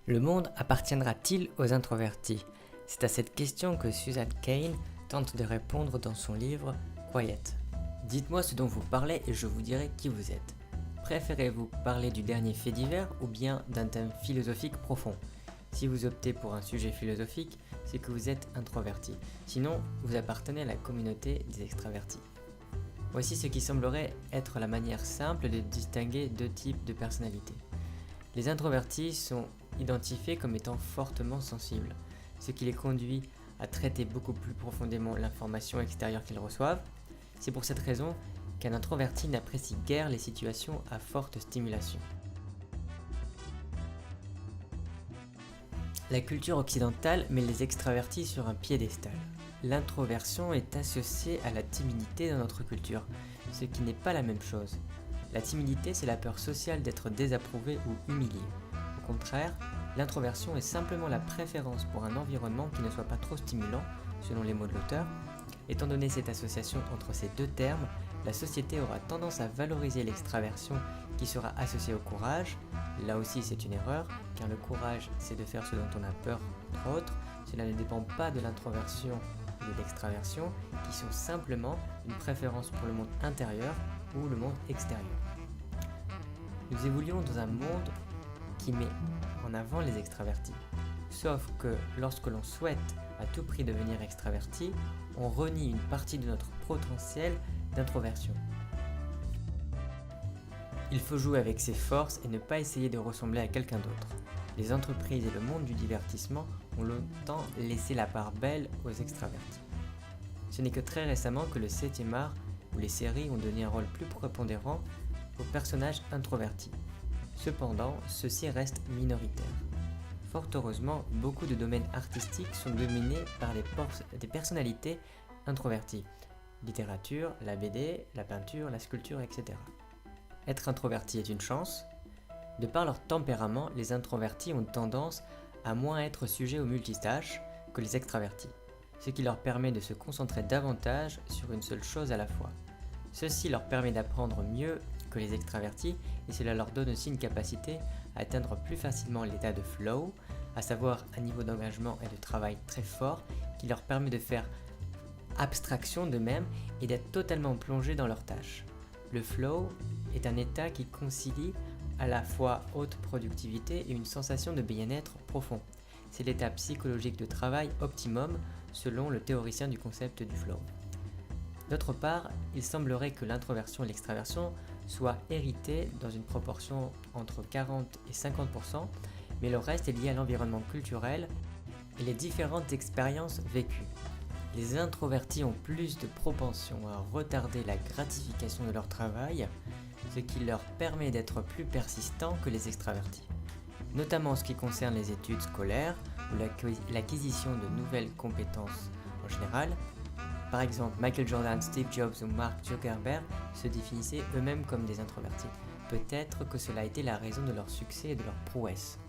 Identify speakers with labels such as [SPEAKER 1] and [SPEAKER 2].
[SPEAKER 1] Le monde appartiendra-t-il aux introvertis? C'est à cette question que Susan Cain tente de répondre dans son livre Quiet. Dites-moi ce dont vous parlez et je vous dirai qui vous êtes. Préférez-vous parler du dernier fait divers ou bien d'un thème philosophique profond? Si vous optez pour un sujet philosophique, c'est que vous êtes introverti. Sinon, vous appartenez à la communauté des extravertis. Voici ce qui semblerait être la manière simple de distinguer deux types de personnalités. Les introvertis sont identifiés comme étant fortement sensibles, ce qui les conduit à traiter beaucoup plus profondément l'information extérieure qu'ils reçoivent. C'est pour cette raison qu'un introverti n'apprécie guère les situations à forte stimulation. La culture occidentale met les extravertis sur un piédestal. L'introversion est associée à la timidité dans notre culture, ce qui n'est pas la même chose. La timidité, c'est la peur sociale d'être désapprouvé ou humilié. Au contraire, l'introversion est simplement la préférence pour un environnement qui ne soit pas trop stimulant, selon les mots de l'auteur. Étant donné cette association entre ces deux termes, la société aura tendance à valoriser l'extraversion qui sera associée au courage. Là aussi, c'est une erreur, car le courage, c'est de faire ce dont on a peur, entre autres. Cela ne dépend pas de l'introversion ou de l'extraversion, qui sont simplement une préférence pour le monde intérieur ou le monde extérieur. Nous évoluons dans un monde qui met en avant les extravertis. Sauf que lorsque l'on souhaite à tout prix devenir extraverti, on renie une partie de notre potentiel d'introversion. Il faut jouer avec ses forces et ne pas essayer de ressembler à quelqu'un d'autre. Les entreprises et le monde du divertissement ont longtemps laissé la part belle aux extravertis. Ce n'est que très récemment que le 7e art ou les séries ont donné un rôle plus prépondérant aux personnages introvertis. Cependant, ceux-ci restent minoritaires. Fort heureusement, beaucoup de domaines artistiques sont dominés par des personnalités introverties. Littérature, la BD, la peinture, la sculpture, etc. Être introverti est une chance. De par leur tempérament, les introvertis ont tendance à moins être sujets aux multitâches que les extravertis, ce qui leur permet de se concentrer davantage sur une seule chose à la fois. Ceci leur permet d'apprendre mieux que les extravertis et cela leur donne aussi une capacité à atteindre plus facilement l'état de flow, à savoir un niveau d'engagement et de travail très fort qui leur permet de faire abstraction d'eux-mêmes et d'être totalement plongés dans leurs tâches. Le flow est un état qui concilie à la fois haute productivité et une sensation de bien-être profond. C'est l'état psychologique de travail optimum selon le théoricien du concept du flow. D'autre part, il semblerait que l'introversion et l'extraversion soient héritées dans une proportion entre 40 et 50%, mais le reste est lié à l'environnement culturel et les différentes expériences vécues. Les introvertis ont plus de propension à retarder la gratification de leur travail, ce qui leur permet d'être plus persistants que les extravertis, notamment en ce qui concerne les études scolaires ou l'acquisition de nouvelles compétences en général. Par exemple, Michael Jordan, Steve Jobs ou Mark Zuckerberg se définissaient eux-mêmes comme des introvertis. Peut-être que cela a été la raison de leur succès et de leur prouesse.